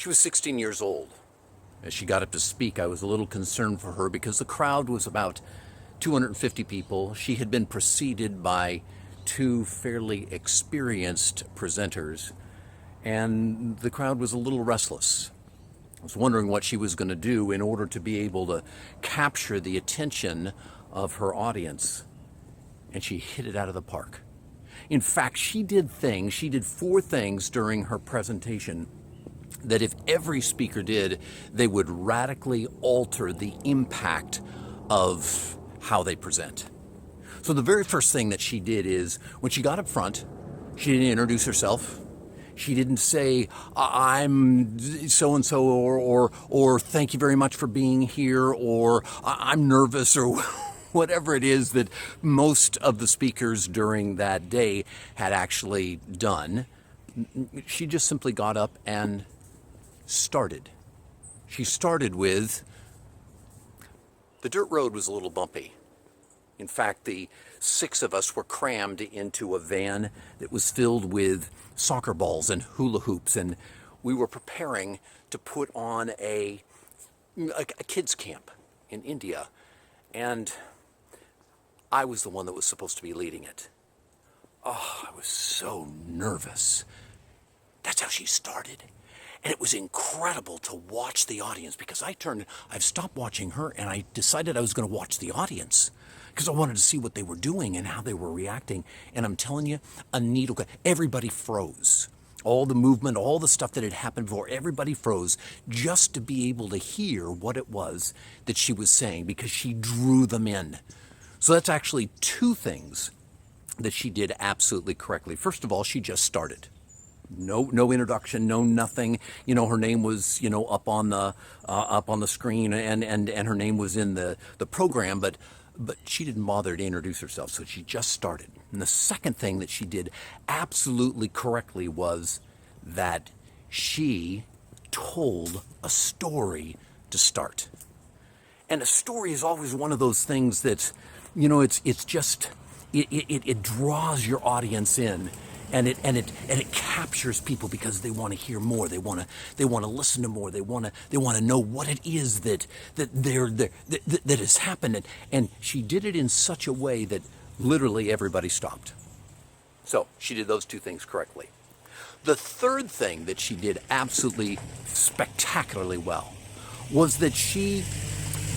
She was 16 years old. As she got up to speak, I was a little concerned for her because the crowd was about 250 people. She had been preceded by two fairly experienced presenters, and the crowd was a little restless. I was wondering what she was going to do in order to be able to capture the attention of her audience, and she hit it out of the park. In fact, she did four things during her presentation that if every speaker did, they would radically alter the impact of how they present. So the very first thing that she did is, when she got up front, she didn't introduce herself. She didn't say, I'm so-and-so, or thank you very much for being here, or I'm nervous, or whatever it is that most of the speakers during that day had actually done. She just simply got up and started. She started with, the dirt road was a little bumpy. In fact, the six of us were crammed into a van that was filled with soccer balls and hula hoops, and we were preparing to put on a kids camp in India, and I was the one that was supposed to be leading it. Oh, I was so nervous. That's how she started. And it was incredible to watch the audience, because I've stopped watching her, and I decided I was going to watch the audience because I wanted to see what they were doing and how they were reacting. And I'm telling you, everybody froze. All the movement, all the stuff that had happened before, everybody froze just to be able to hear what it was that she was saying, because she drew them in. So that's actually two things that she did absolutely correctly. First of all, she just started. No introduction, no nothing. Her name was, up on the screen, and her name was in the program, but she didn't bother to introduce herself, so she just started. And the second thing that she did absolutely correctly was that she told a story to start. And a story is always one of those things that, it's just, it draws your audience in. And it captures people because they want to hear more. They want to listen to more. They want to know what it is that has happened. And she did it in such a way that literally everybody stopped. So she did those two things correctly. The third thing that she did absolutely spectacularly well was that she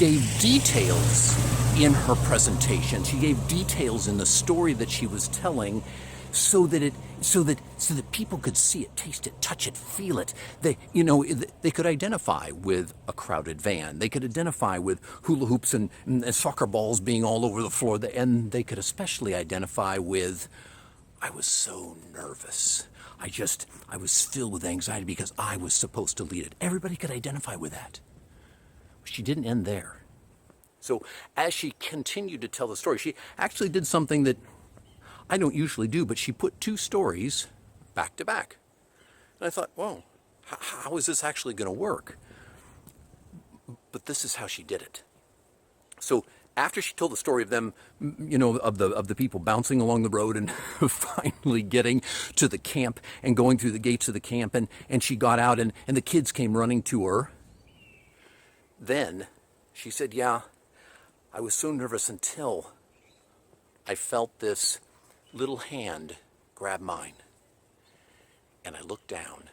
gave details in her presentation. She gave details in the story that she was telling, so that people could see it, taste it, touch it, feel it. They could identify with a crowded van. They could identify with hula hoops and soccer balls being all over the floor. And they could especially identify with, I was so nervous. I was filled with anxiety because I was supposed to lead it. Everybody could identify with that. She didn't end there. So as she continued to tell the story, she actually did something that I don't usually do, but she put two stories back to back. And I thought, whoa, how is this actually going to work? But this is how she did it. So after she told the story of them, of the people bouncing along the road and finally getting to the camp and going through the gates of the camp, and she got out and the kids came running to her, then she said, yeah, I was so nervous until I felt this little hand grab mine. And I looked down,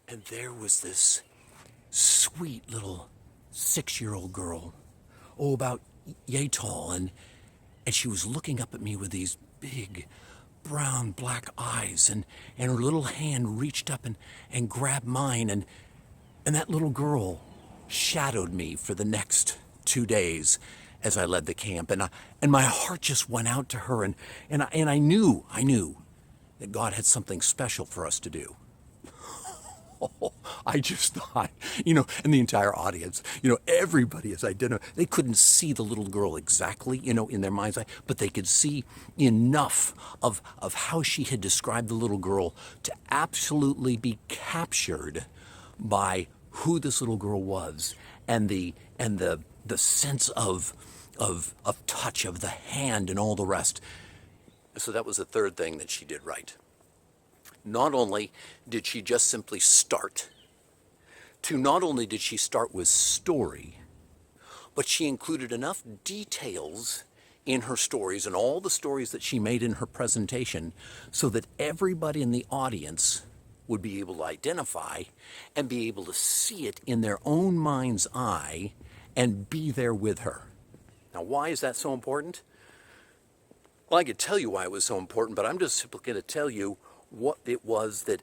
and there was this sweet little 6-year-old girl, about yay tall, and she was looking up at me with these big brown black eyes, and her little hand reached up and grabbed mine, and that little girl shadowed me for the next 2 days as I led the camp, and my heart just went out to her, and I knew that God had something special for us to do. I just thought, and the entire audience, everybody is identified. They couldn't see the little girl exactly, in their mind's eye, but they could see enough of how she had described the little girl to absolutely be captured by who this little girl was, and the sense of touch of the hand and all the rest. So that was the third thing that she did right. Not only did she just simply start, to not only did she start with story, but she included enough details in her stories and all the stories that she made in her presentation so that everybody in the audience would be able to identify and be able to see it in their own mind's eye and be there with her. Now, why is that so important? Well, I could tell you why it was so important, but I'm just simply going to tell you what it was that,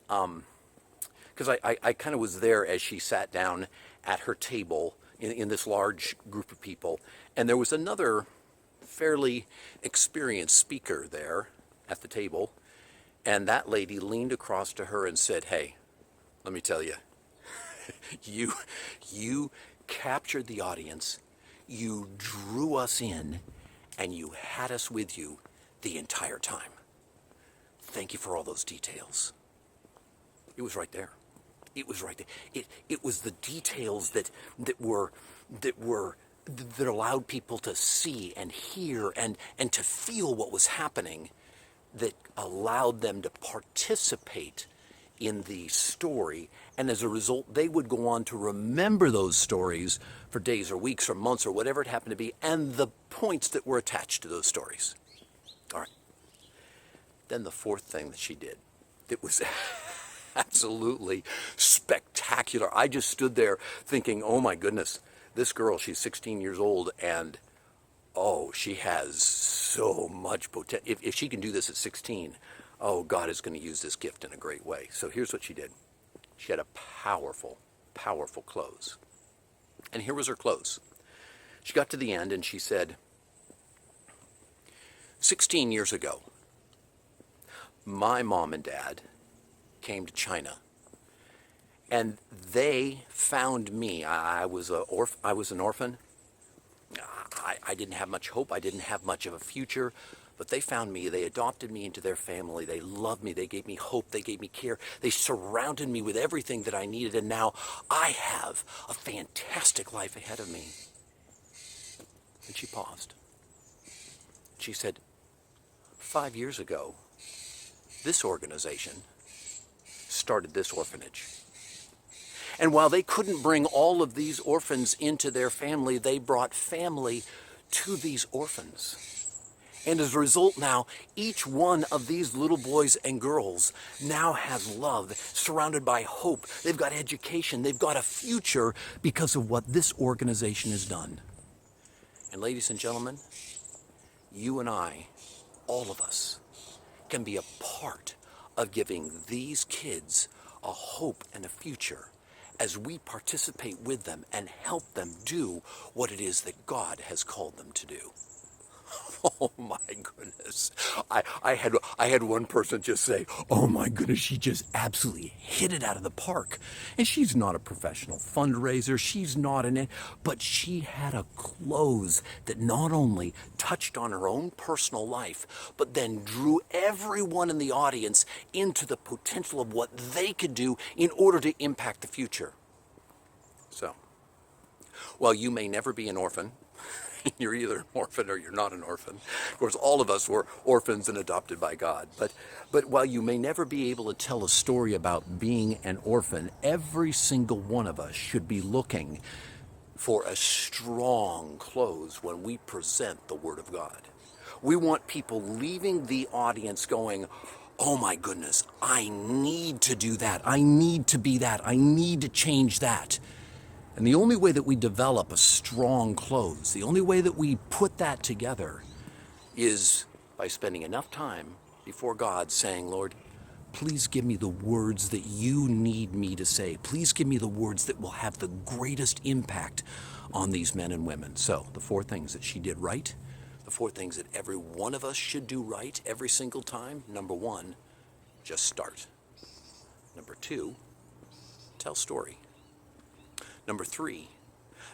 because I kind of was there as she sat down at her table in this large group of people, and there was another fairly experienced speaker there at the table, and that lady leaned across to her and said, "Hey, let me tell you, you captured the audience, you drew us in, and you had us with you the entire time. Thank you for all those details." It was right there. It was right there. It was the details that allowed people to see and hear and to feel what was happening, that allowed them to participate in the story, and as a result they would go on to remember those stories for days or weeks or months or whatever it happened to be, and the points that were attached to those stories. All right. Then the fourth thing that she did, it was absolutely spectacular. I just stood there thinking, oh my goodness, this girl, she's 16 years old, and oh, she has so much potential. If she can do this at 16, oh, God is going to use this gift in a great way. So here's what she did. She had a powerful, powerful close. And here was her close. She got to the end and she said, 16 years ago, my mom and dad came to China, and they found me. I was an orphan. I didn't have much hope. I didn't have much of a future, but they found me. They adopted me into their family. They loved me. They gave me hope. They gave me care. They surrounded me with everything that I needed, and now I have a fantastic life ahead of me. And she paused. She said, 5 years ago, this organization started this orphanage. And while they couldn't bring all of these orphans into their family, they brought family to these orphans. And as a result now, each one of these little boys and girls now has love, surrounded by hope. They've got education. They've got a future because of what this organization has done. And ladies and gentlemen, you and I, all of us, can be a part of giving these kids a hope and a future as we participate with them and help them do what it is that God has called them to do. Oh my goodness. I had one person just say, oh my goodness, she just absolutely hit it out of the park. And she's not a professional fundraiser. She's not but she had a close that not only touched on her own personal life, but then drew everyone in the audience into the potential of what they could do in order to impact the future. So, while you may never be an orphan, you're either an orphan or you're not an orphan. Of course, all of us were orphans and adopted by God. But while you may never be able to tell a story about being an orphan, every single one of us should be looking for a strong close when we present the Word of God. We want people leaving the audience going, oh my goodness, I need to do that. I need to be that. I need to change that. And the only way that we develop a strong close, the only way that we put that together is by spending enough time before God saying, Lord, please give me the words that you need me to say. Please give me the words that will have the greatest impact on these men and women. So the four things that she did right, the four things that every one of us should do right every single time. Number one, just start. Number two, tell story. Number three,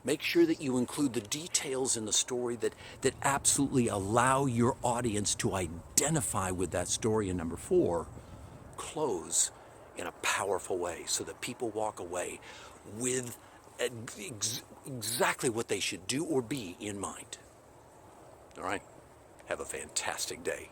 make sure that you include the details in the story that absolutely allow your audience to identify with that story. And number four, close in a powerful way so that people walk away with exactly what they should do or be in mind. All right? Have a fantastic day.